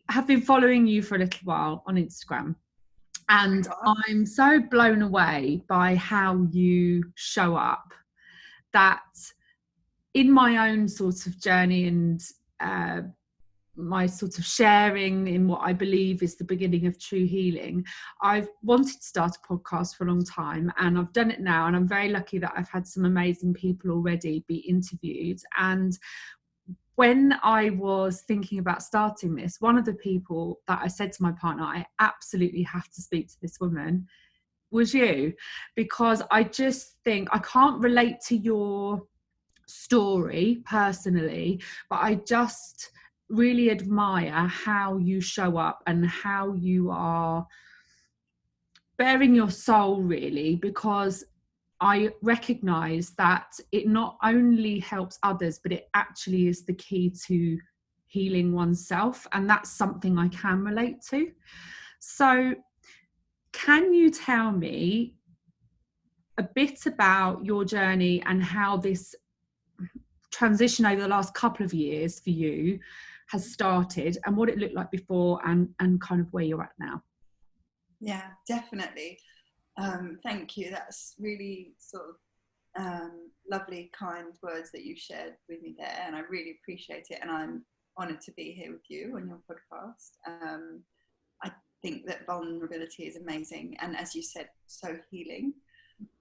I have been following you for a little while on Instagram, and I'm so blown away by how you show up, that in my own sort of journey and my sort of sharing in what I believe is the beginning of true healing, I've wanted to start a podcast for a long time, and I've done it now, and I'm very lucky that I've had some amazing people already be interviewed. And when I was thinking about starting this, one of the people that I said to my partner, I absolutely have to speak to this woman, was you, because I just think I can't relate to your story personally, but I just really admire how you show up and how you are bearing your soul, really, because I recognize that it not only helps others, but it actually is the key to healing oneself, and that's something I can relate to. So can you tell me a bit about your journey and how this transition over the last couple of years for you has started, and what it looked like before, and kind of where you're at now? Yeah, definitely. Thank you. That's really sort of lovely, kind words that you shared with me there, and I really appreciate it. And I'm honoured to be here with you on your podcast. I think that vulnerability is amazing, and as you said, so healing.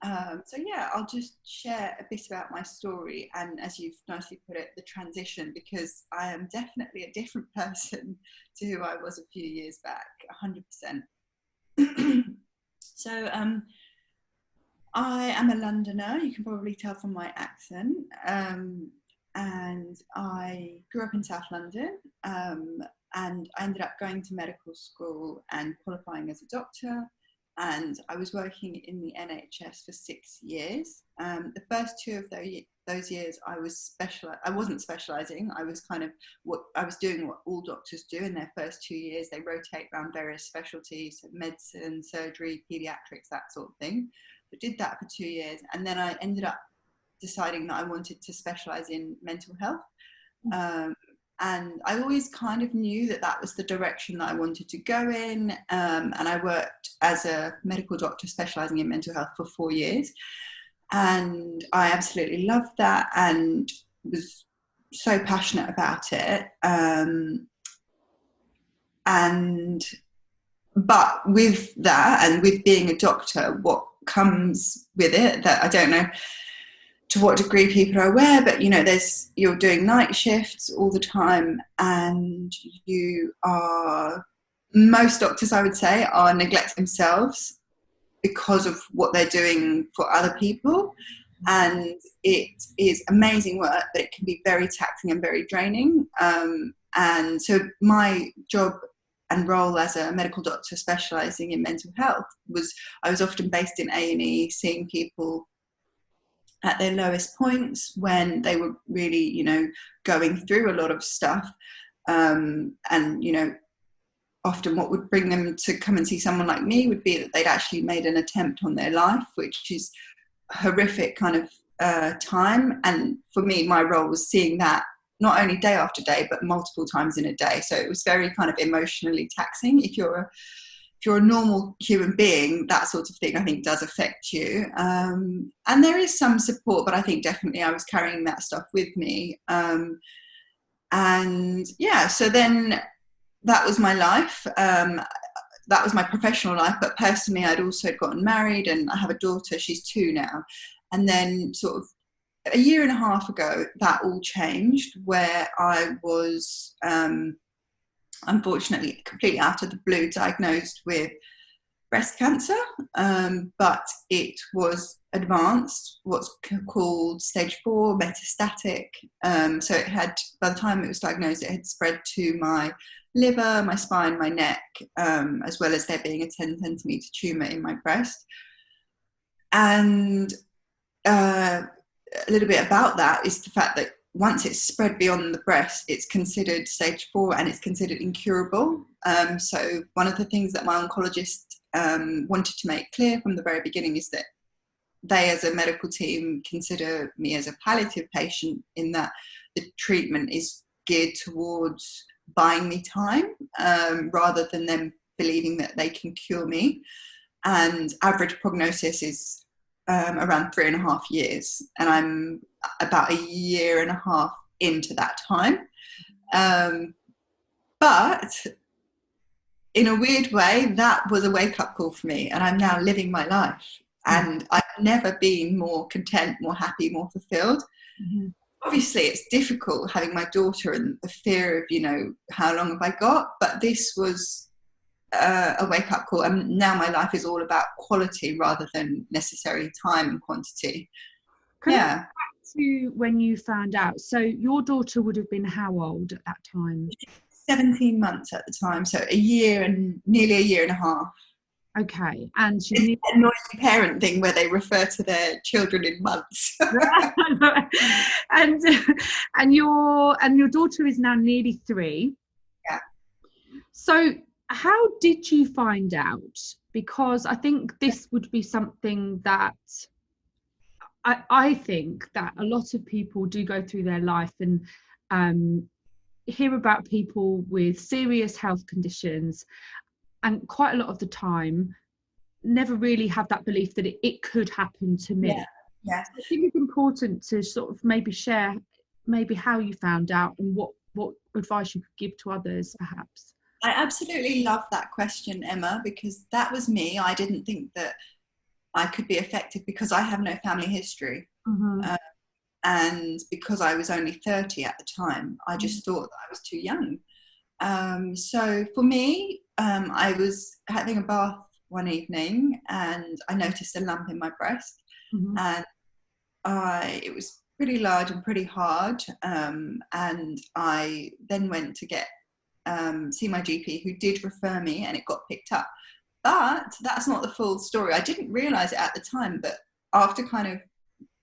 So yeah, I'll just share a bit about my story, and as you've nicely put it, the transition, because I am definitely a different person to who I was a few years back, 100%. So I am a Londoner, you can probably tell from my accent, and I grew up in South London, and I ended up going to medical school and qualifying as a doctor. And I was working in the NHS for 6 years. The first 2 of those years, I wasn't specialising. I was doing what all doctors do in their first 2 years. They rotate around various specialties, so medicine, surgery, paediatrics, that sort of thing. I did that for 2 years, and then I ended up deciding that I wanted to specialise in mental health. And I always kind of knew that that was the direction that I wanted to go in. And I worked as a medical doctor specialising in mental health for 4 years. And I absolutely loved that and was so passionate about it. But with that, and with being a doctor, what comes with it, that I don't know to what degree people are aware, but you're doing night shifts all the time, and most doctors, I would say, are neglecting themselves because of what they're doing for other people. And it is amazing work, but it can be very taxing and very draining. And so my job and role as a medical doctor specialising in mental health I was often based in A&E, seeing people at their lowest points when they were really, going through a lot of stuff. And, often what would bring them to come and see someone like me would be that they'd actually made an attempt on their life, which is a horrific kind of time. And for me, my role was seeing that not only day after day, but multiple times in a day. So it was very kind of emotionally taxing. If you're a normal human being, that sort of thing, I think, does affect you. And there is some support, but I think definitely I was carrying that stuff with me. And yeah, so then that was my life. That was my professional life. But personally, I'd also gotten married, and I have a daughter. She's 2 now. And then sort of a year and a half ago, that all changed, where I was unfortunately completely out of the blue diagnosed with breast cancer, but it was advanced, what's called stage 4 metastatic. So it had, by the time it was diagnosed, it had spread to my liver, my spine, my neck, as well as there being a 10 centimetre tumour in my breast. And a little bit about that is the fact that once it's spread beyond the breast, it's considered stage 4 and it's considered incurable. So one of the things that my oncologist wanted to make clear from the very beginning is that they, as a medical team, consider me as a palliative patient, in that the treatment is geared towards buying me time. rather than them believing that they can cure me. And average prognosis is around 3.5 years, and I'm about 1.5 years into that time. But in a weird way, that was a wake-up call for me, and I'm now living my life. And I've never been more content, more happy, more fulfilled. Mm-hmm. Obviously, it's difficult having my daughter and the fear of, you know, how long have I got? But this was a wake-up call, and now my life is all about quality rather than necessarily time and quantity. Can I go back to when you found out? So your daughter would have been how old at that time? 17 months at the time, so 1 year and nearly 1.5 years. Okay, and she's it's a annoying parent thing where they refer to their children in months. and your daughter is now nearly 3. Yeah. So how did you find out? Because I think this would be something that I think that a lot of people do go through their life and hear about people with serious health conditions, and quite a lot of the time never really have that belief that it could happen to me. Yeah. I think it's important to sort of maybe share maybe how you found out and what advice you could give to others, perhaps. I absolutely love that question, Emma, because that was me. I didn't think that I could be affected because I have no family history. Mm-hmm. And because I was only 30 at the time, I just thought that I was too young. So for me, I was having a bath one evening and I noticed a lump in my breast. Mm-hmm. And it was pretty large and pretty hard. And I then went to see my GP, who did refer me, and it got picked up. But that's not the full story. I didn't realise it at the time, but after kind of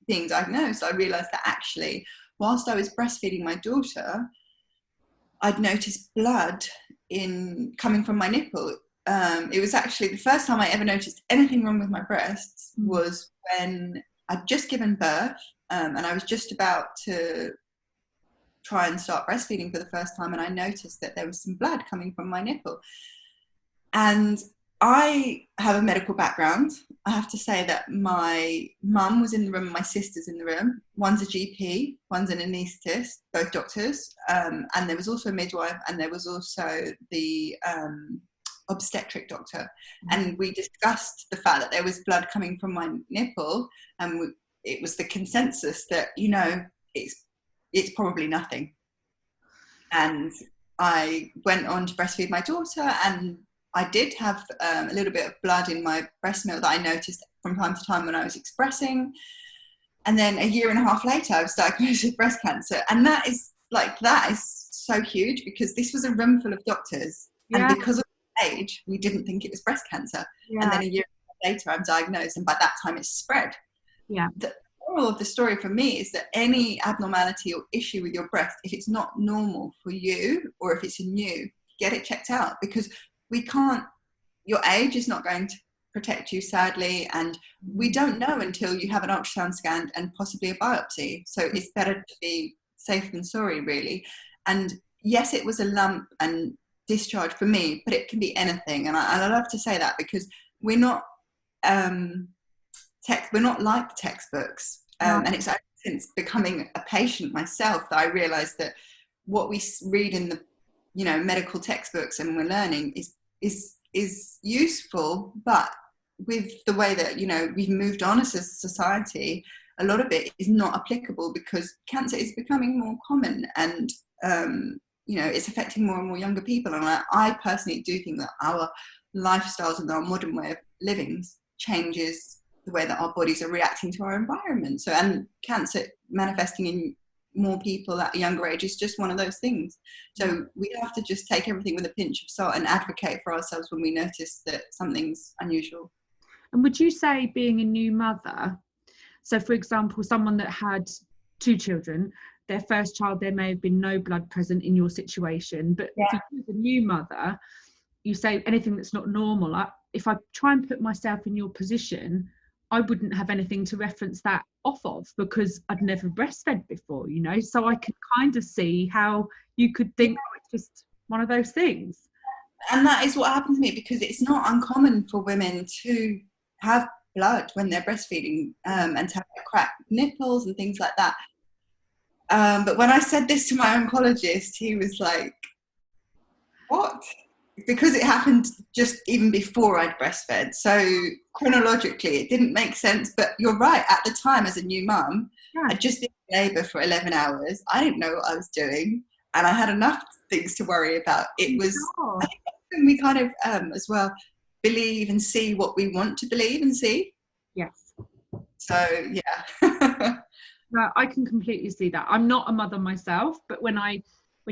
being diagnosed, I realised that actually, whilst I was breastfeeding my daughter, I'd noticed blood coming from my nipple. It was actually the first time I ever noticed anything wrong with my breasts was when I'd just given birth, and I was just about to try and start breastfeeding for the first time, and I noticed that there was some blood coming from my nipple. And I have a medical background. I have to say that my mum was in the room, my sister's in the room. One's a GP, one's an anaesthetist, both doctors. And there was also a midwife, and there was also the obstetric doctor. And we discussed the fact that there was blood coming from my nipple, and it was the consensus that, you know, it's probably nothing. And I went on to breastfeed my daughter, and I did have a little bit of blood in my breast milk that I noticed from time to time when I was expressing. And then 1.5 years later, I was diagnosed with breast cancer. And that is so huge, because this was a room full of doctors. Yeah. And because of age, we didn't think it was breast cancer. Yeah. And then 1 year later, I'm diagnosed. And by that time, it's spread. Yeah. The moral of the story for me is that any abnormality or issue with your breast, if it's not normal for you, or if it's in you, get it checked out, because your age is not going to protect you, sadly, and we don't know until you have an ultrasound scan and possibly a biopsy. So it's better to be safe than sorry, really. And yes, it was a lump and discharge for me, but it can be anything. And I love to say that, because we're not like the textbooks. And it's only since becoming a patient myself that I realized that what we read in the medical textbooks and we're learning is useful, but with the way that we've moved on as a society, a lot of it is not applicable, because cancer is becoming more common, and it's affecting more and more younger people. And I personally do think that our lifestyles and our modern way of living changes the way that our bodies are reacting to our environment. So, and cancer manifesting in more people at a younger age is just one of those things. So we have to just take everything with a pinch of salt and advocate for ourselves when we notice that something's unusual. And would you say, being a new mother, so for example, someone that had 2 children, their first child, there may have been no blood present in your situation, but if you're a new mother, you say anything that's not normal, if I try and put myself in your position, I wouldn't have anything to reference that off of, because I'd never breastfed before, so I could kind of see how you could think, oh, it's just one of those things. And that is what happened to me, because it's not uncommon for women to have blood when they're breastfeeding, and to have cracked nipples and things like that. But when I said this to my oncologist, he was like, what? Because it happened just even before I'd breastfed. So chronologically, it didn't make sense. But you're right. At the time, as a new mum, Yeah. I'd just been in labour for 11 hours. I didn't know what I was doing. And I had enough things to worry about. It was, Sure. I think that's when we kind of, as well, believe and see what we want to believe and see. Yes. So, yeah. No, I can completely see that. I'm not a mother myself, but when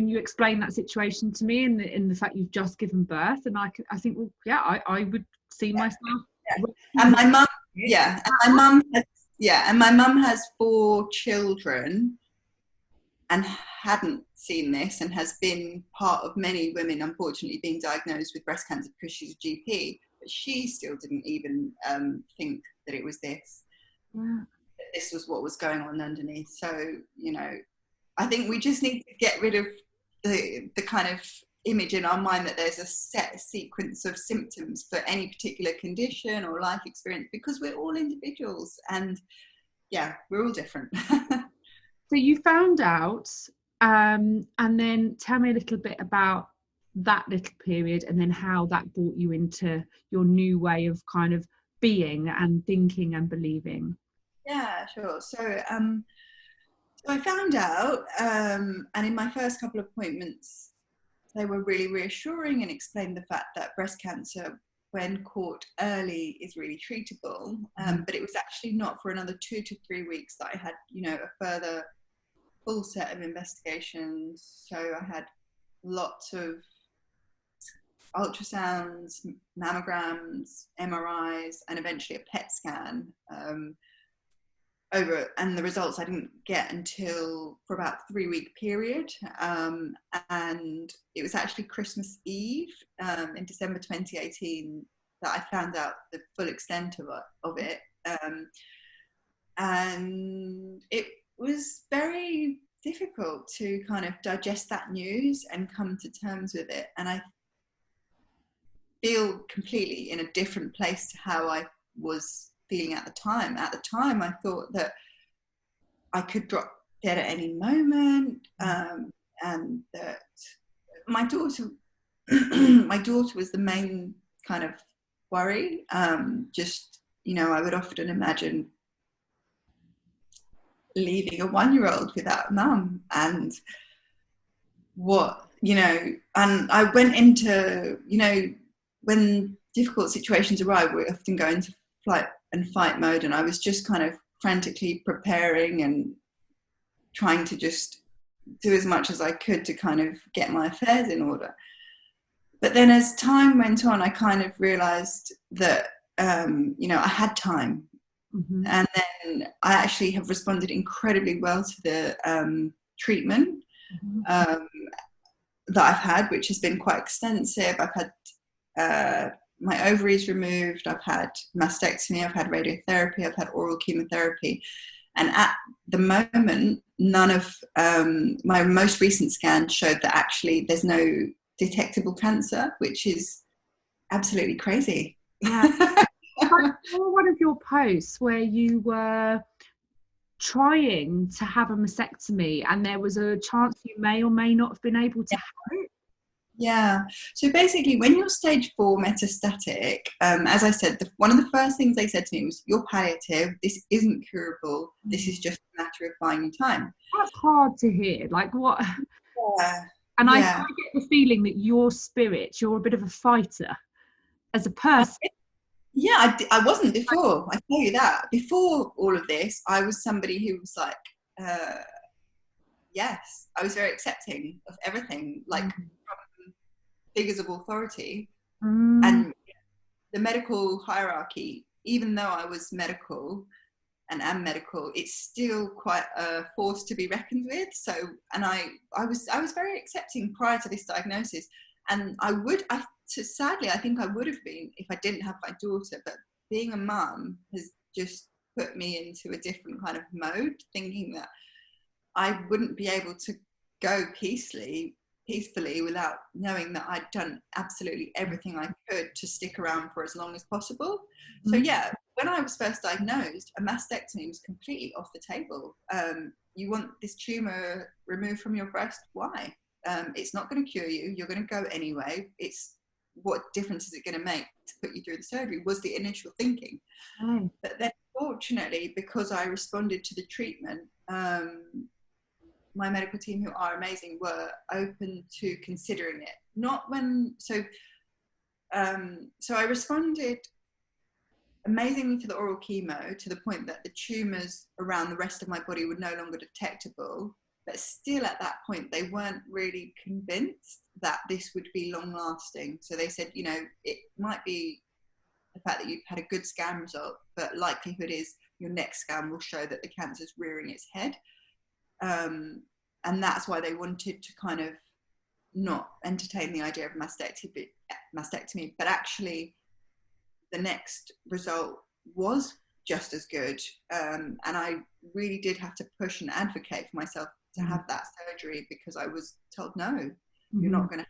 you explain that situation to me, in the fact you've just given birth, and I think, well, yeah, I would see myself. Yeah. And my mum, and my mum has 4 children and hadn't seen this, and has been part of many women unfortunately being diagnosed with breast cancer because she's a GP, but she still didn't even think that it was this. Yeah. This was what was going on underneath. So, you know, I think we just need to get rid of the kind of image in our mind that there's a set sequence of symptoms for any particular condition or life experience, because we're all individuals, and yeah, we're all different. So you found out, and then tell me a little bit about that little period, and then how that brought you into your new way of kind of being and thinking and believing. Yeah, sure. So I found out, and in my first couple of appointments, they were really reassuring and explained the fact that breast cancer, when caught early, is really treatable. But it was actually not for another 2 to 3 weeks that I had, you know, a further full set of investigations. So I had lots of ultrasounds, mammograms, MRIs, and eventually a PET scan. And the results I didn't get until for about a 3-week period, and it was actually Christmas Eve in December 2018 that I found out the full extent of it, and it was very difficult to kind of digest that news and come to terms with it, and I feel completely in a different place to how I was feeling at the time. At the time, I thought that I could drop dead at any moment, and that my daughter was the main kind of worry. Just, you know, I would often imagine leaving a 1-year-old without a mum, and what, you know, and I went into, you know, when difficult situations arrive, we often go into flight and fight mode, and I was just kind of frantically preparing and trying to just do as much as I could to kind of get my affairs in order. But then as time went on, I kind of realized that, you know, I had time. Mm-hmm. And then I actually have responded incredibly well to the treatment that I've had, which has been quite extensive. I've had my ovaries removed, I've had mastectomy, I've had radiotherapy, I've had oral chemotherapy. And at the moment, none of my most recent scan showed that actually there's no detectable cancer, which is absolutely crazy. Yeah. I saw one of your posts where you were trying to have a mastectomy, and there was a chance you may or may not have been able to have it. Yeah. So basically, when you're stage 4 metastatic, as I said, one of the first things they said to me was, "You're palliative. This isn't curable. This is just a matter of buying you time." That's hard to hear. Like, what? Yeah. And I get the feeling that your spirit, you're a bit of a fighter as a person. Yeah, I wasn't before. I tell you that. Before all of this, I was somebody who was like, yes, I was very accepting of everything, like from figures of authority. And the medical hierarchy, even though I was medical and am medical, it's still quite a force to be reckoned with. So, and I was very accepting prior to this diagnosis, and sadly, I think I would have been if I didn't have my daughter. But being a mum has just put me into a different kind of mode, thinking that I wouldn't be able to go peacefully peacefully without knowing that I'd done absolutely everything I could to stick around for as long as possible. So yeah, when I was first diagnosed, a mastectomy was completely off the table. You want this tumour removed from your breast? Why? It's not going to cure you. You're going to go anyway. It's what difference is it going to make to put you through the surgery, was the initial thinking. But then fortunately, because I responded to the treatment, my medical team, who are amazing, were open to considering it. Not when, so I responded amazingly to the oral chemo, to the point that the tumours around the rest of my body were no longer detectable. But still at that point, they weren't really convinced that this would be long lasting. So they said, you know, it might be the fact that you've had a good scan result, but likelihood is your next scan will show that the cancer's rearing its head. And that's why they wanted to kind of not entertain the idea of mastectomy, but actually the next result was just as good. And I really did have to push and advocate for myself to have that surgery, because I was told, no, you're not going to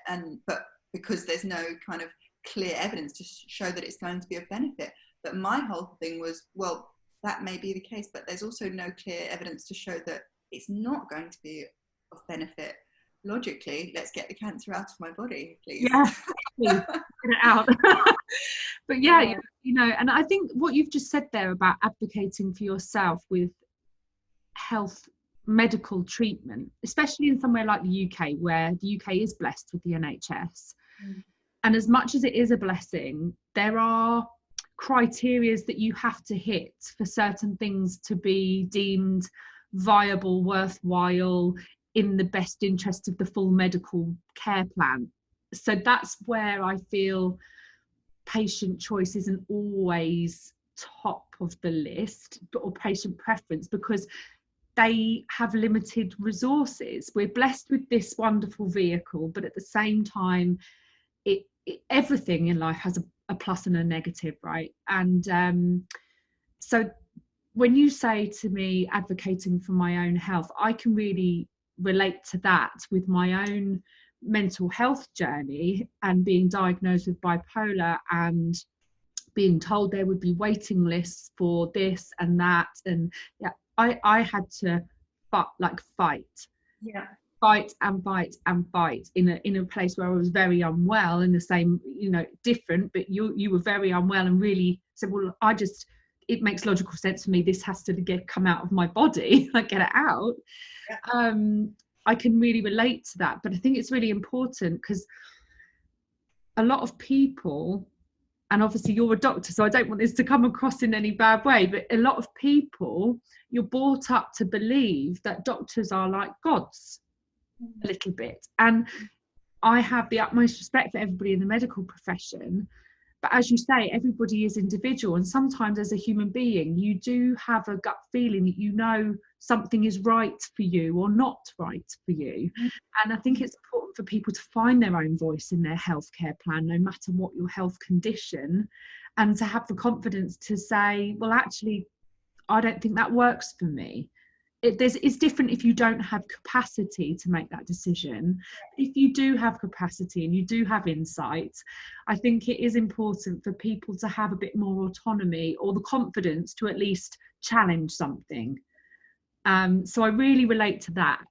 have it. But because there's no kind of clear evidence to show that it's going to be of benefit. But my whole thing was, well, that may be the case, but there's also no clear evidence to show that it's not going to be of benefit. Logically, let's get the cancer out of my body, please. Yeah, please, get it out. But yeah, you know, and I think what you've just said there about advocating for yourself with health medical treatment, especially in somewhere like the UK, where the UK is blessed with the NHS. And as much as it is a blessing, there are criterias that you have to hit for certain things to be deemed viable, worthwhile, in the best interest of the full medical care plan. So that's where I feel patient choice isn't always top of the list, or patient preference, because they have limited resources. We're blessed with this wonderful vehicle, but at the same time, everything in life has a plus and a negative, right? And so when you say to me advocating for my own health, I can really relate to that with my own mental health journey, and being diagnosed with bipolar and being told there would be waiting lists for this and that. And yeah, I had to fight in a place where I was very unwell, in the same, you know, different, but you were very unwell, and really said, well, it makes logical sense for me, this has to come out of my body, like get it out. I can really relate to that. But I think it's really important, because a lot of people, and obviously you're a doctor, so I don't want this to come across in any bad way, but a lot of people, you're brought up to believe that doctors are like gods a little bit. And I have the utmost respect for everybody in the medical profession, but as you say, everybody is individual, and sometimes as a human being you do have a gut feeling that you know something is right for you or not right for you. And I think it's important for people to find their own voice in their healthcare plan, no matter what your health condition, and to have the confidence to say, well, actually, I don't think that works for me. It's different if you don't have capacity to make that decision. If you do have capacity and you do have insight, I think it is important for people to have a bit more autonomy, or the confidence to at least challenge something. So I really relate to that.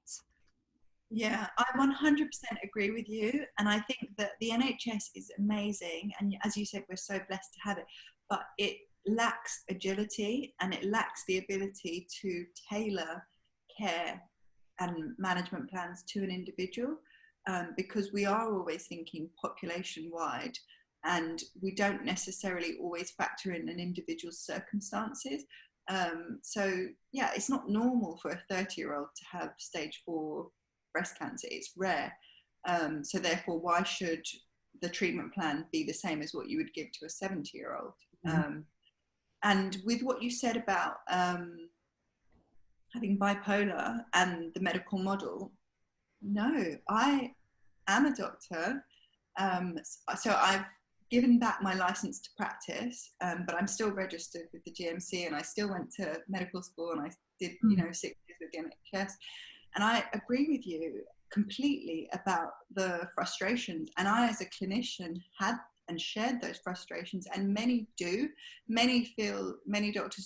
Yeah, I 100% agree with you. And I think that the NHS is amazing. And as you said, we're so blessed to have it. But it lacks agility, and it lacks the ability to tailor care and management plans to an individual, because we are always thinking population wide, and we don't necessarily always factor in an individual's circumstances. So yeah, it's not normal for a 30-year-old to have stage 4 breast cancer. It's rare. So therefore, why should the treatment plan be the same as what you would give to a 70-year-old? And with what you said about having bipolar and the medical model, no, I am a doctor. So I've given back my license to practice, but I'm still registered with the GMC, and I still went to medical school, and I did, 6 years with the NHS. And I agree with you completely about the frustrations. And I, as a clinician, had and shared those frustrations, and many doctors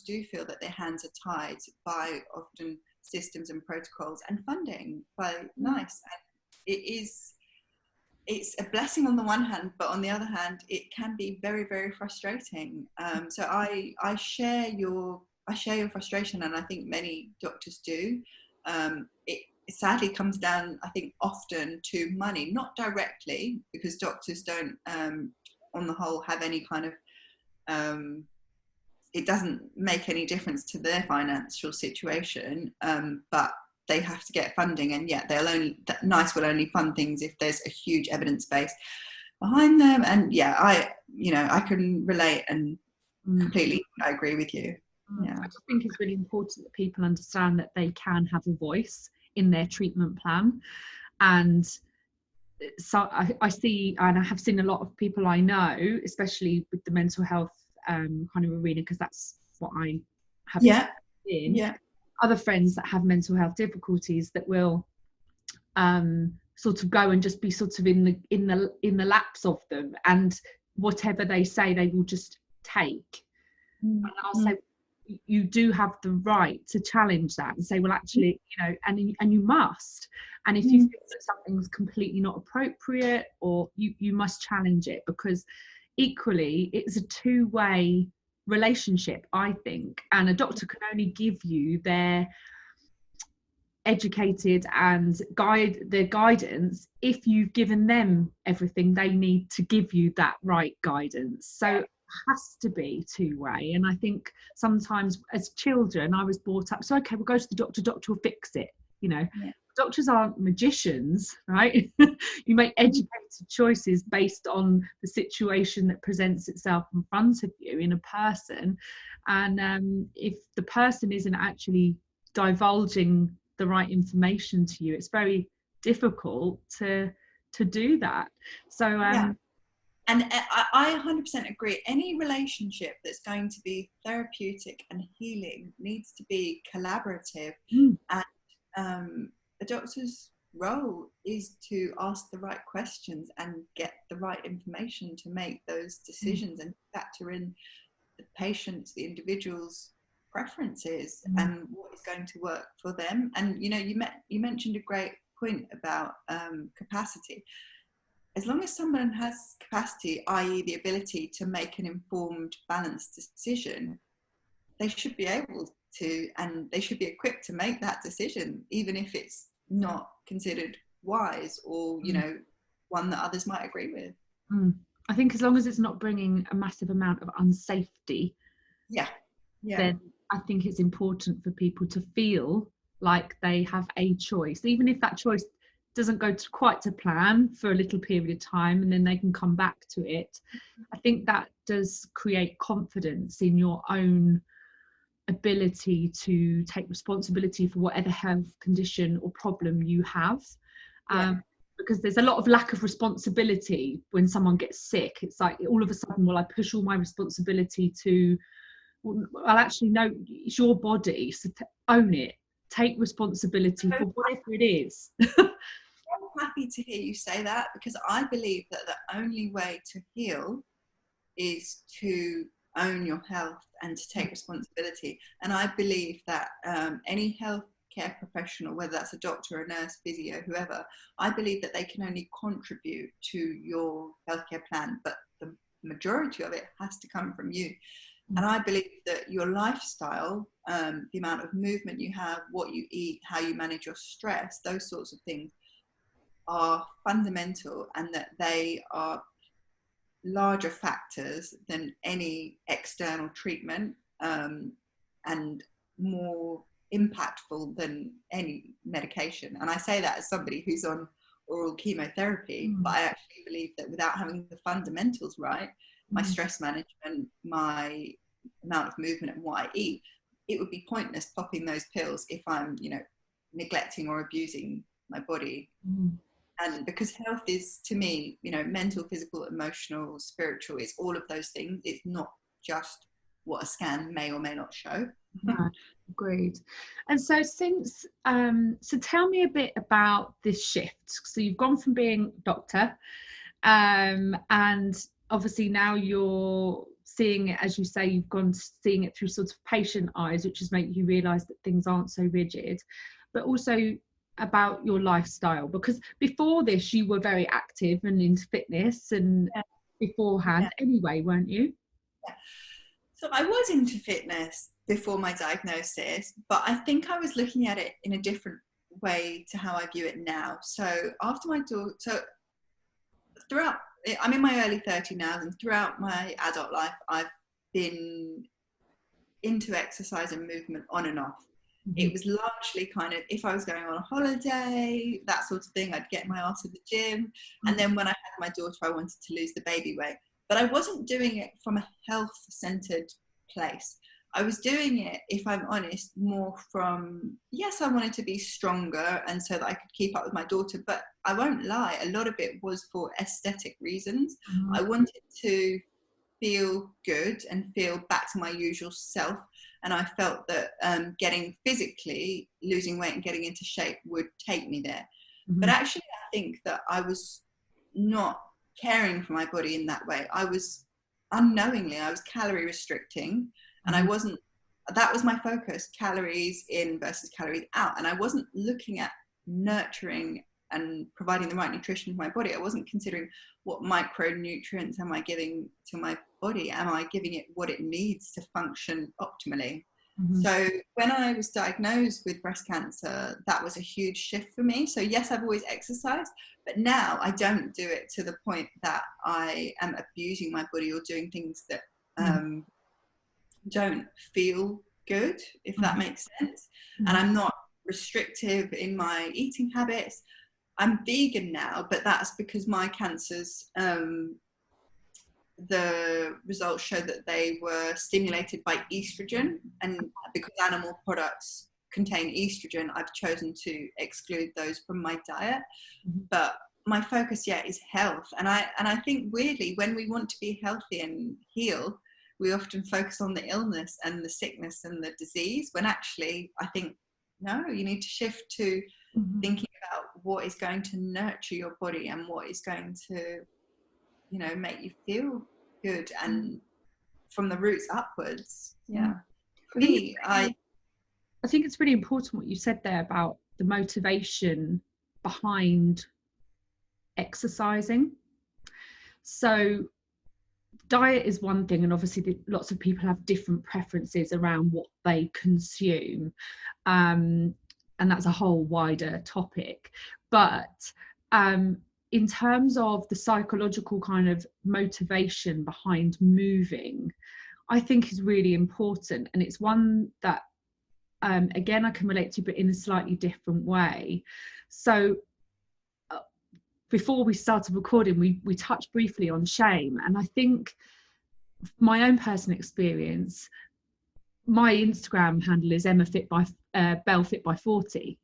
do feel that their hands are tied by often systems and protocols and funding by NICE. And it's a blessing on the one hand, but on the other hand, it can be very, very frustrating. So I share your frustration, and I think many doctors do. It sadly comes down, I think, often to money, not directly, because doctors don't, on the whole, have any kind of, it doesn't make any difference to their financial situation, but they have to get funding, and yet NICE will only fund things if there's a huge evidence base behind them. And I can relate and completely, I agree with you. I just think it's really important that people understand that they can have a voice in their treatment plan. And so I see, and I have seen a lot of people I know, especially with the mental health kind of arena, because that's what I have in. Other friends that have mental health difficulties that will sort of go and just be sort of in the laps of them, and whatever they say they will just take. And I'll say, you do have the right to challenge that and say, well, actually, and you must. And if you think that something's completely not appropriate, or you must challenge it, because equally it's a two-way relationship, I think, and a doctor can only give you their educated and their guidance if you've given them everything they need to give you that right guidance. So has to be two-way. And I think sometimes as children I was brought up, so okay, we'll go to the doctor will fix it, Doctors aren't magicians, right? You make educated choices based on the situation that presents itself in front of you in a person, and if the person isn't actually divulging the right information to you, it's very difficult to do that. So and I 100% agree. Any relationship that's going to be therapeutic and healing needs to be collaborative. And a doctor's role is to ask the right questions and get the right information to make those decisions and factor in the patient's, the individual's preferences and what is going to work for them. And you mentioned a great point about capacity. As long as someone has capacity, i.e. the ability to make an informed, balanced decision, they should be able to, and they should be equipped to make that decision, even if it's not considered wise or, one that others might agree with. I think as long as it's not bringing a massive amount of unsafety, then I think it's important for people to feel like they have a choice, even if that choice doesn't go quite to plan for a little period of time, and then they can come back to it. I think that does create confidence in your own ability to take responsibility for whatever health condition or problem you have. Because there's a lot of lack of responsibility when someone gets sick. It's like all of a sudden, well, I push all my responsibility to, well, actually, no, it's your body, so own it. Take responsibility for whatever it is. I'm happy to hear you say that, because I believe that the only way to heal is to own your health and to take responsibility. And I believe that any healthcare professional, whether that's a doctor, a nurse, physio, whoever, I believe that they can only contribute to your healthcare plan, but the majority of it has to come from you. And I believe that your lifestyle, the amount of movement you have, what you eat, how you manage your stress, those sorts of things are fundamental, and that they are larger factors than any external treatment, and more impactful than any medication. And I say that as somebody who's on oral chemotherapy, but I actually believe that without having the fundamentals right, my stress management, my amount of movement and what I eat, it would be pointless popping those pills if I'm, neglecting or abusing my body. And because health is, to me, mental, physical, emotional, spiritual, it's all of those things. It's not just what a scan may or may not show. No, agreed. And so so tell me a bit about this shift. So you've gone from being a doctor, and obviously now you're seeing it, as you say, you've gone seeing it through sort of patient eyes, which is making you realise that things aren't so rigid, but also about your lifestyle, because before this you were very active and into fitness and beforehand anyway, weren't you? Yeah. So I was into fitness before my diagnosis, but I think I was looking at it in a different way to how I view it now. So after my daughter, so throughout, I'm in my early 30s now, and throughout my adult life, I've been into exercise and movement on and off. It was largely kind of, if I was going on a holiday, that sort of thing, I'd get my ass to the gym. And then when I had my daughter, I wanted to lose the baby weight. But I wasn't doing it from a health-centered place. I was doing it, if I'm honest, more from, yes, I wanted to be stronger and so that I could keep up with my daughter. But I won't lie, a lot of it was for aesthetic reasons. I wanted to feel good and feel back to my usual self. And I felt that losing weight and getting into shape would take me there. But actually, I think that I was not caring for my body in that way. I was calorie restricting, and that was my focus, calories in versus calories out. And I wasn't looking at nurturing and providing the right nutrition for my body. I wasn't considering what micronutrients am I giving to my body? Am I giving it what it needs to function optimally? So when I was diagnosed with breast cancer, that was a huge shift for me. So yes, I've always exercised, but now I don't do it to the point that I am abusing my body or doing things that don't feel good, if that makes sense. And I'm not restrictive in my eating habits. I'm vegan now, but that's because my cancers, the results show that they were stimulated by estrogen, and because animal products contain estrogen, I've chosen to exclude those from my diet. But my focus, is health. And I think weirdly, when we want to be healthy and heal, we often focus on the illness and the sickness and the disease, when actually I think, no, you need to shift to thinking about what is going to nurture your body and what is going to, make you feel good, and from the roots upwards. For me, I think it's really important what you said there about the motivation behind exercising. So diet is one thing, and obviously lots of people have different preferences around what they consume, and that's a whole wider topic. But in terms of the psychological kind of motivation behind moving, I think is really important, and it's one that again I can relate to, but in a slightly different way. So before we started recording, we touched briefly on shame, and I think my own personal experience, my Instagram handle is Emma Fit by Bell Fit by 40,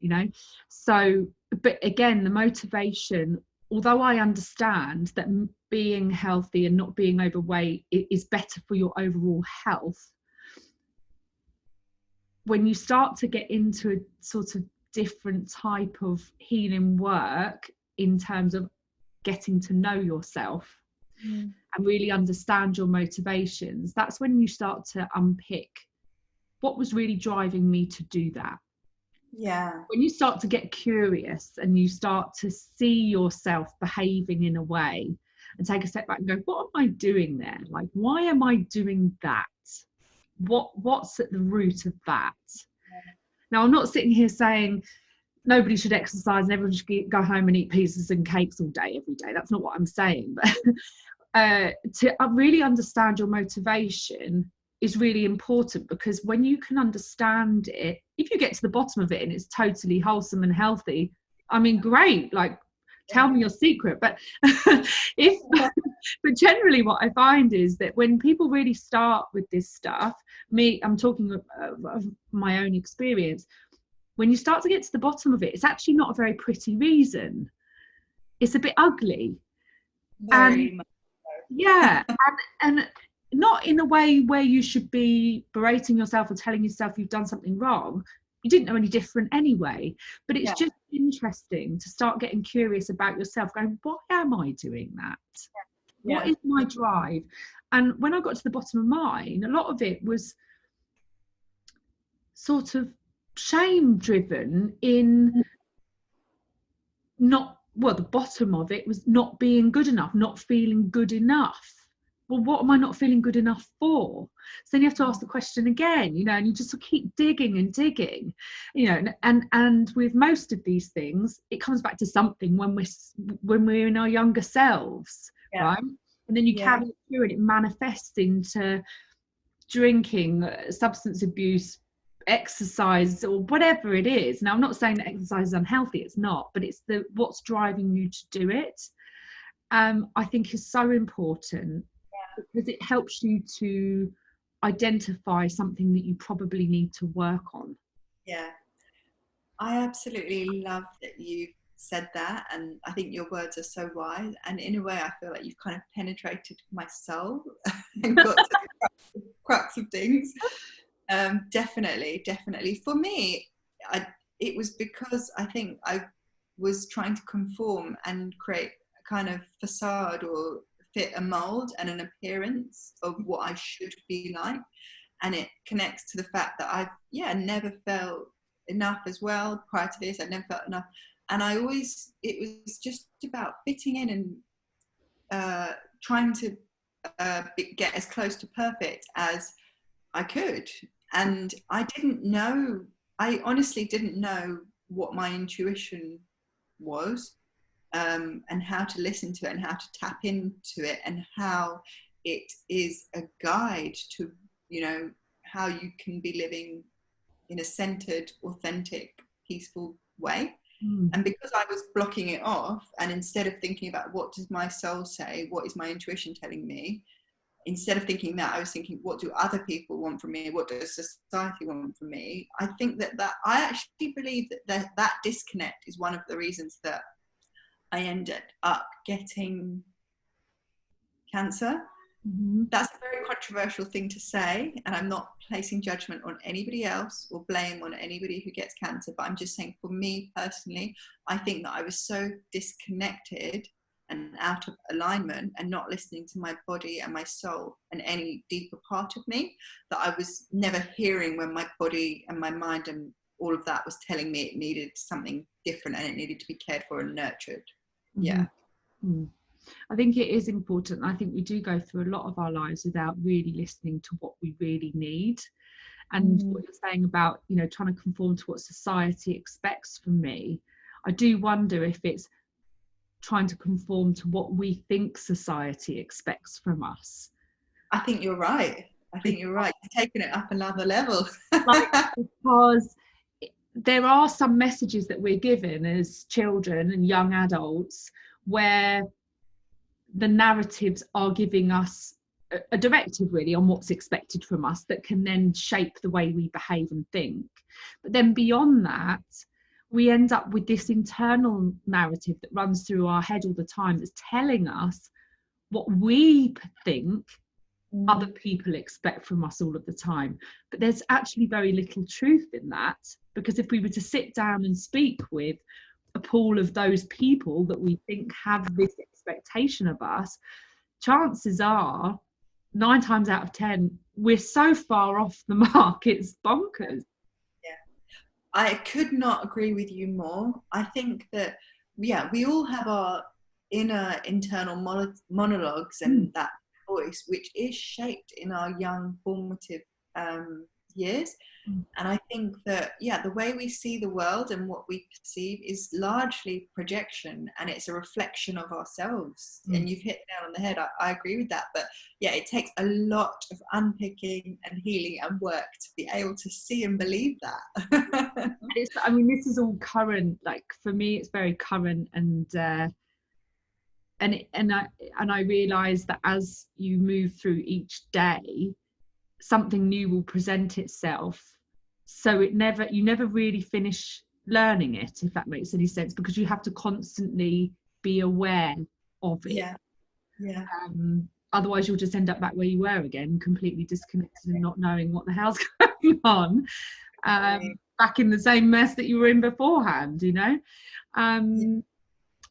so, but again, the motivation, although I understand that being healthy and not being overweight is better for your overall health, when you start to get into a sort of different type of healing work in terms of getting to know yourself and really understand your motivations, that's when you start to unpick what was really driving me to do that. When you start to get curious and you start to see yourself behaving in a way and take a step back and go, what am I doing there? Like, why am I doing that? What's at the root of that? Now, I'm not sitting here saying nobody should exercise and everyone should go home and eat pizzas and cakes all day, every day. That's not what I'm saying. But to really understand your motivation is really important, because when you can understand it, if you get to the bottom of it and it's totally wholesome and healthy, I mean, great, like, tell me your secret. But but generally what I find is that when people really start with this stuff, I'm talking of my own experience, when you start to get to the bottom of it, it's actually not a very pretty reason. It's a bit ugly. Very much so. Yeah. and not in a way where you should be berating yourself or telling yourself you've done something wrong. You didn't know any different anyway, but it's just interesting to start getting curious about yourself, going, why am I doing that? What is my drive? And when I got to the bottom of mine, a lot of it was sort of shame driven in not, well, the bottom of it was not being good enough, not feeling good enough. Well, what am I not feeling good enough for? So then you have to ask the question again, you know, and you just keep digging and digging, you know, and with most of these things, it comes back to something when we're in our younger selves, right? And then you carry it through and it manifests into drinking, substance abuse, exercise, or whatever it is. Now, I'm not saying that exercise is unhealthy, it's not, but it's what's driving you to do it. I think is so important because it helps you to identify something that you probably need to work on. Yeah, I absolutely love that you said that, and I think your words are so wise, and in a way I feel like you've kind of penetrated my soul and got to the crux of things. Definitely for me, it was because I think I was trying to conform and create a kind of facade or fit a mold and an appearance of what I should be like, and it connects to the fact that I've never felt enough as well. Prior to this, I'd never felt enough, and it was just about fitting in and trying to get as close to perfect as I could. And I honestly didn't know what my intuition was, and how to listen to it and how to tap into it, and how it is a guide to, you know, how you can be living in a centered, authentic, peaceful way. And because I was blocking it off, and instead of thinking about what does my soul say, what is my intuition telling me, instead of thinking that, I was thinking, what do other people want from me? What does society want from me? I think that I actually believe that disconnect is one of the reasons that I ended up getting cancer. That's a very controversial thing to say, and I'm not placing judgment on anybody else or blame on anybody who gets cancer, but I'm just saying, for me personally, I think that I was so disconnected and out of alignment and not listening to my body and my soul and any deeper part of me, that I was never hearing when my body and my mind and all of that was telling me it needed something different and it needed to be cared for and nurtured. I think it is important. I think we do go through a lot of our lives without really listening to what we really need. And what you're saying about, you know, trying to conform to what society expects from me, I do wonder if it's trying to conform to what we think society expects from us. I think you're right. You're taking it up another level. Because there are some messages that we're given as children and young adults where the narratives are giving us a directive really on what's expected from us that can then shape the way we behave and think. But then beyond that, we end up with this internal narrative that runs through our head all the time that's telling us what we think other people expect from us all of the time. But there's actually very little truth in that, because if we were to sit down and speak with a pool of those people that we think have this expectation of us, chances are 9 times out of 10 we're so far off the mark, it's bonkers. I could not agree with you more. I think that we all have our inner internal monologues and that voice which is shaped in our young formative years. And I think that the way we see the world and what we perceive is largely projection, and it's a reflection of ourselves. And you've hit it down on the head. I agree with that, but it takes a lot of unpicking and healing and work to be able to see and believe that. I mean, this is all current. Like for me, it's very current, and I realize that as you move through each day, something new will present itself, so you never really finish learning it, if that makes any sense, because you have to constantly be aware of it. otherwise you'll just end up back where you were again, completely disconnected and not knowing what the hell's going on, back in the same mess that you were in beforehand, you know.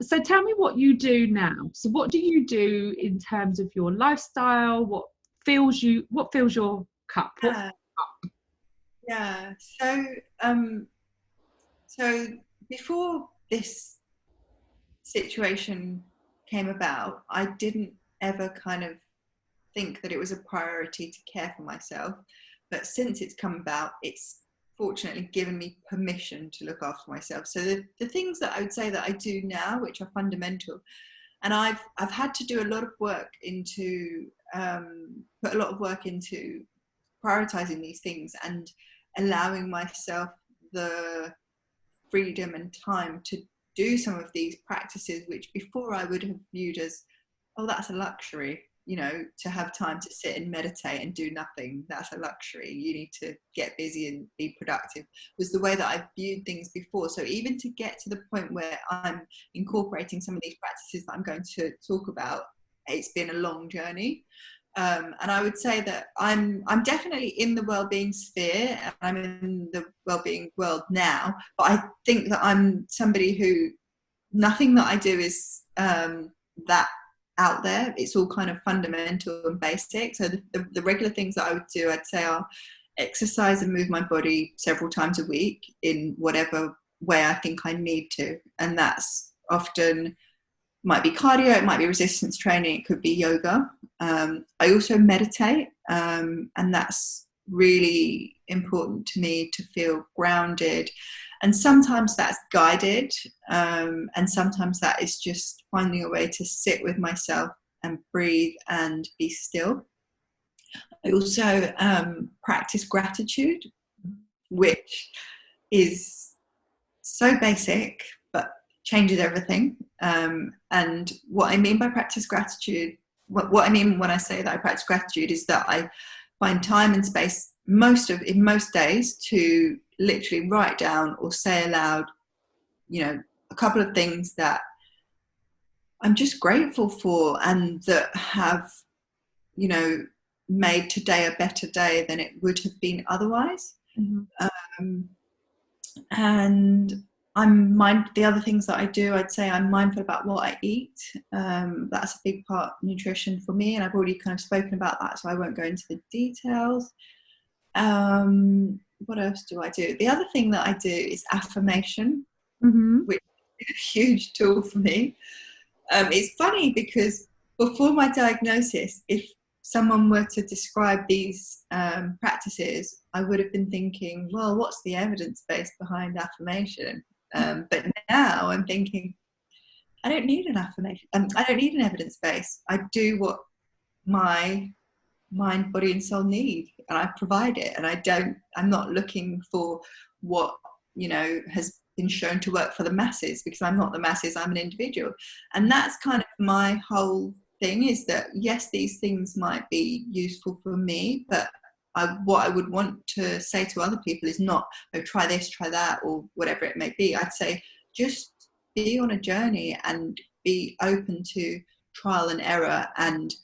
So tell me what you do now. So what do you do in terms of your lifestyle? What fills your cup? Yeah. So before this situation came about, I didn't ever kind of think that it was a priority to care for myself. But since it's come about, it's fortunately given me permission to look after myself. So the things that I would say that I do now, which are fundamental, and I've had to do a lot of work into put a lot of work into prioritizing these things and allowing myself the freedom and time to do some of these practices, which before I would have viewed as, oh, that's a luxury. You know, to have time to sit and meditate and do nothing, that's a luxury. You need to get busy and be productive, was the way that I viewed things before. So even to get to the point where I'm incorporating some of these practices that I'm going to talk about, it's been a long journey. And I would say that I'm definitely in the well-being sphere, and I'm in the well-being world now, but I think that I'm somebody who, nothing that I do is that out there. It's all kind of fundamental and basic. So the regular things that I would do, I'd say, are exercise and move my body several times a week in whatever way I think I need to. And that's often might be cardio, it might be resistance training, it could be yoga. I also meditate, and that's really important to me to feel grounded. And sometimes that's guided, and sometimes that is just finding a way to sit with myself and breathe and be still. I also practice gratitude, which is so basic, but changes everything. And what I mean by practice gratitude, what I mean when I say that I practice gratitude is that I find time and space in most days to literally write down or say aloud, you know, a couple of things that I'm just grateful for and that have, you know, made today a better day than it would have been otherwise. Mm-hmm. And the other things that I do, I'd say I'm mindful about what I eat. That's a big part of nutrition for me, and I've already kind of spoken about that, so I won't go into the details. What else do I do? The other thing that I do is affirmation, mm-hmm. which is a huge tool for me. It's funny because before my diagnosis, if someone were to describe these practices, I would have been thinking, well, what's the evidence base behind affirmation? But now I'm thinking, I don't need an affirmation. I don't need an evidence base. I do what my mind, body and soul need, and I provide it. And I'm not looking for what, you know, has been shown to work for the masses, because I'm not the masses, I'm an individual. And that's kind of my whole thing, is that yes, these things might be useful for me, but what I would want to say to other people is not, oh, try this, try that, or whatever it may be. I'd say just be on a journey and be open to trial and error and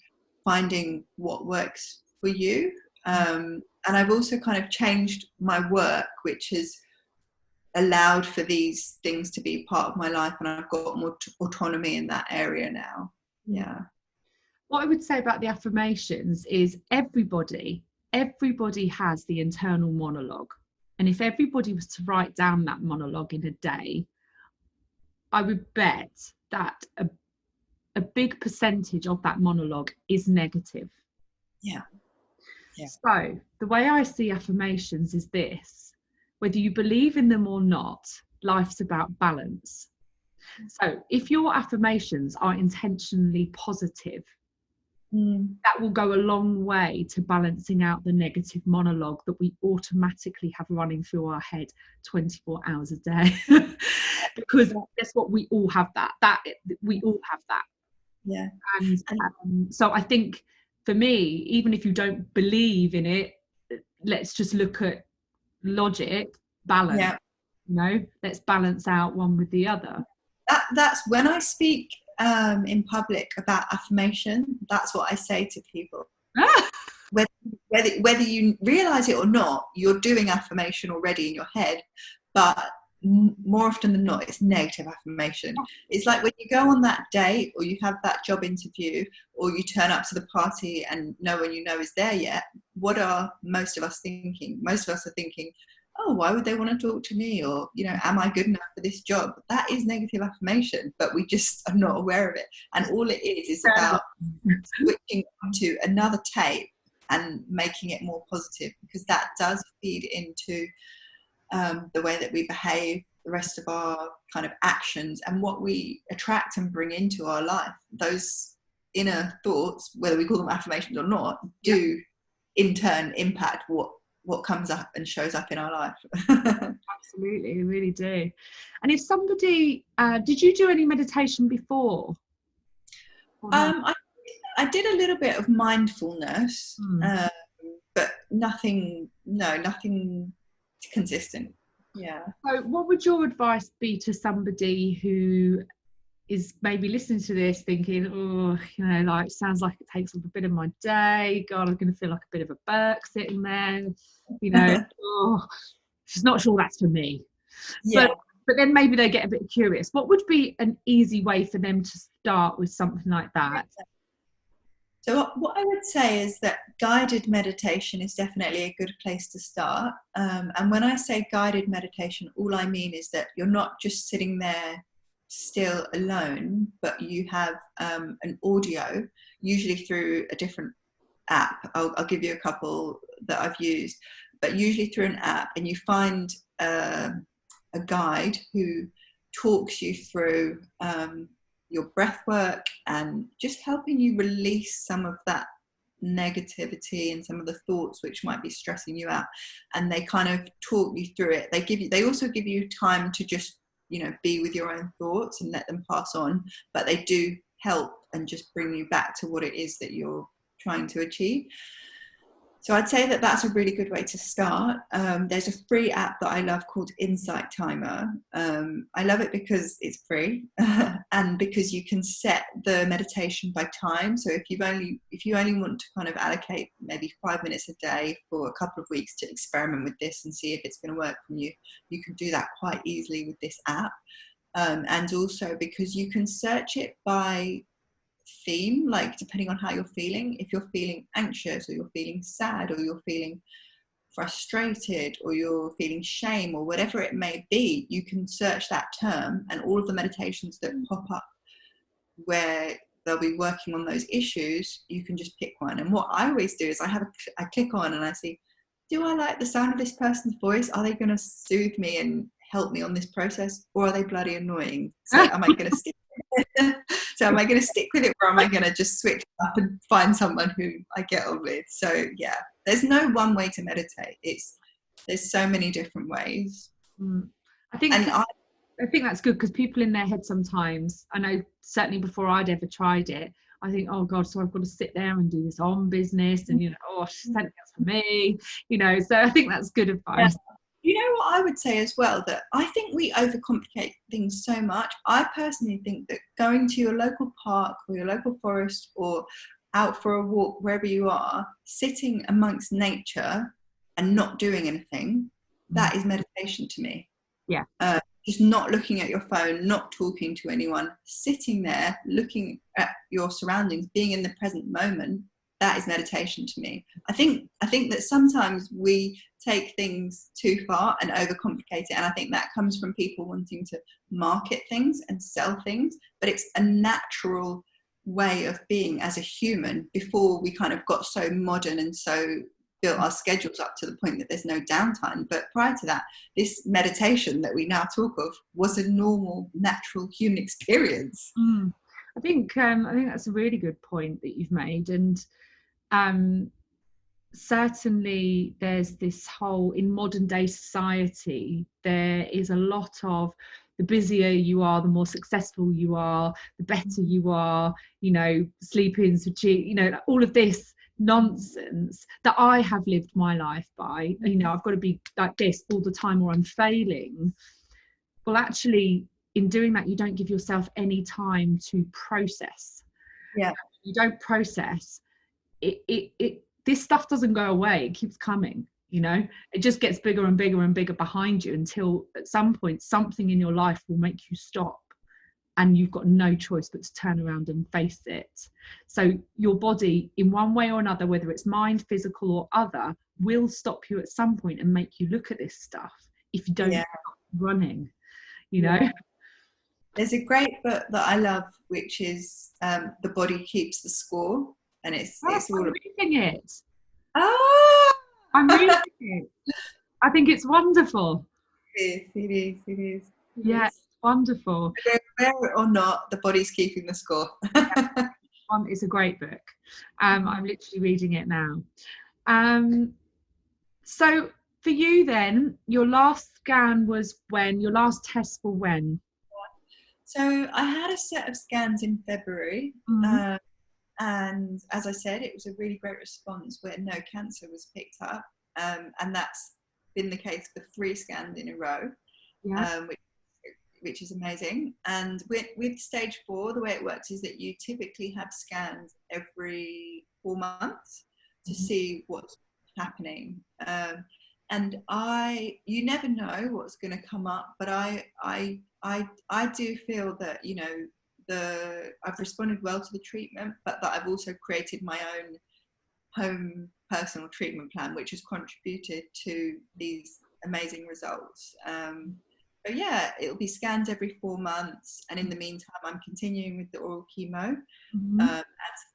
finding what works for you. And I've also kind of changed my work, which has allowed for these things to be part of my life, and I've got more autonomy in that area now. Yeah. What I would say about the affirmations is everybody has the internal monologue, and if everybody was to write down that monologue in a day, I would bet that a big percentage of that monologue is negative. Yeah. So the way I see affirmations is this: whether you believe in them or not, life's about balance. So if your affirmations are intentionally positive, that will go a long way to balancing out the negative monologue that we automatically have running through our head 24 hours a day. Because guess what, we all have that we all have that. Yeah. And so I think for me, even if you don't believe in it, let's just look at logic, balance. Yeah. You know, let's balance out one with the other. That's when I speak in public about affirmation. That's what I say to people. Ah! Whether you realize it or not, you're doing affirmation already in your head, but more often than not, it's negative affirmation. It's like when you go on that date, or you have that job interview, or you turn up to the party and no one you know is there yet. What are most of us thinking? Most of us are thinking, oh, why would they want to talk to me? Or, am I good enough for this job? That is negative affirmation, but we just are not aware of it. And all it is about switching to another tape and making it more positive, because that does feed into the way that we behave, the rest of our kind of actions, and what we attract and bring into our life. Those inner thoughts, whether we call them affirmations or not, do in turn impact what comes up and shows up in our life. Absolutely, we really do. And if somebody, did you do any meditation before? I did a little bit of mindfulness, but nothing consistent. Yeah. So what would your advice be to somebody who is maybe listening to this thinking, sounds like it takes up a bit of my day, God, I'm going to feel like a bit of a Burke sitting there, just not sure that's for me. Yeah. But then maybe they get a bit curious. What would be an easy way for them to start with something like that? So what I would say is that guided meditation is definitely a good place to start. And when I say guided meditation, all I mean is that you're not just sitting there still alone, but you have an audio, usually through a different app. I'll give you a couple that I've used, but usually through an app, and you find a guide who talks you through your breath work and just helping you release some of that negativity and some of the thoughts which might be stressing you out. And they kind of talk you through it. They also give you time to just be with your own thoughts and let them pass on, but they do help and just bring you back to what it is that you're trying to achieve. So I'd say that that's a really good way to start. There's a free app that I love called Insight Timer. I love it because it's free and because you can set the meditation by time. So if you only want to kind of allocate maybe 5 minutes a day for a couple of weeks to experiment with this and see if it's going to work for you, you can do that quite easily with this app. And also because you can search it by theme, like depending on how you're feeling. If you're feeling anxious, or you're feeling sad, or you're feeling frustrated, or you're feeling shame, or whatever it may be, you can search that term, and all of the meditations that pop up where they'll be working on those issues, you can just pick one. And what I always do is I click on and I see, do I like the sound of this person's voice? Are they going to soothe me and help me on this process, or are they bloody annoying? So am I going to stick with it, or am I going to just switch up and find someone who I get on with? So yeah, there's no one way to meditate. There's so many different ways. I think that's good, because people in their head sometimes, I know certainly before I'd ever tried it, I think, oh God, so I've got to sit there and do this on business, and she's sent that's for me, so I think that's good advice. Yeah. You know what I would say as well, that I think we overcomplicate things so much. I personally think that going to your local park or your local forest, or out for a walk, wherever you are, sitting amongst nature and not doing anything, that is meditation to me. Yeah. Just not looking at your phone, not talking to anyone, sitting there, looking at your surroundings, being in the present moment, that is meditation to me. I think that sometimes we take things too far and overcomplicate it, and I think that comes from people wanting to market things and sell things, but it's a natural way of being as a human before we kind of got so modern and so built our schedules up to the point that there's no downtime. But prior to that, this meditation that we now talk of was a normal, natural human experience. I think that's a really good point that you've made, and certainly there's this whole, in modern day society, there is a lot of, the busier you are, the more successful you are, the better you are, sleep ins for cheap, all of this nonsense that I have lived my life by. I've got to be like this all the time or I'm failing. Well, actually, in doing that, you don't give yourself any time to process. Yeah. You don't process it. This stuff doesn't go away. It keeps coming, you know. It just gets bigger and bigger and bigger behind you, until at some point something in your life will make you stop, and you've got no choice but to turn around and face it. So your body, in one way or another, whether it's mind, physical or other, will stop you at some point and make you look at this stuff if you don't stop running, you know. There's a great book that I love, which is The Body Keeps the Score, and it's all I'm reading it. Oh, I'm reading it. I think it's wonderful. It is. Yeah, it's wonderful. Whether or not, the body's keeping the score. It's a great book. I'm literally reading it now. So for you then, your last scan was when? Your last test for when? So I had a set of scans in February. And as I said, it was a really great response where no cancer was picked up. And that's been the case for 3 scans in a row, which is amazing. And with stage 4, the way it works is that you typically have scans every 4 months to see what's happening. And you never know what's going to come up, but I do feel that, you know, I've responded well to the treatment, but that I've also created my own home personal treatment plan, which has contributed to these amazing results. But yeah, it'll be scans every 4 months, and in the meantime, I'm continuing with the oral chemo and some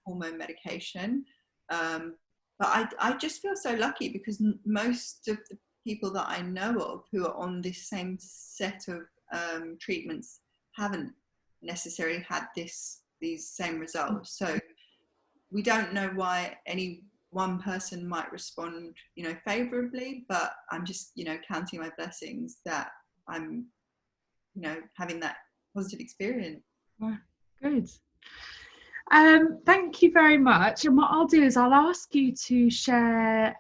hormone medication. But I just feel so lucky, because most of the people that I know of who are on this same set of treatments haven't necessarily had these same results. So we don't know why any one person might respond, you know, favorably, but I'm just, you know, counting my blessings that I'm, you know, having that positive experience. Yeah, good. Thank you very much. And what I'll do is I'll ask you to share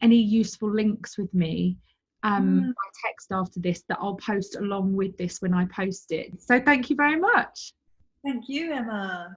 any useful links with me by text after this, that I'll post along with this when I post it. So thank you very much. Thank you, Emma.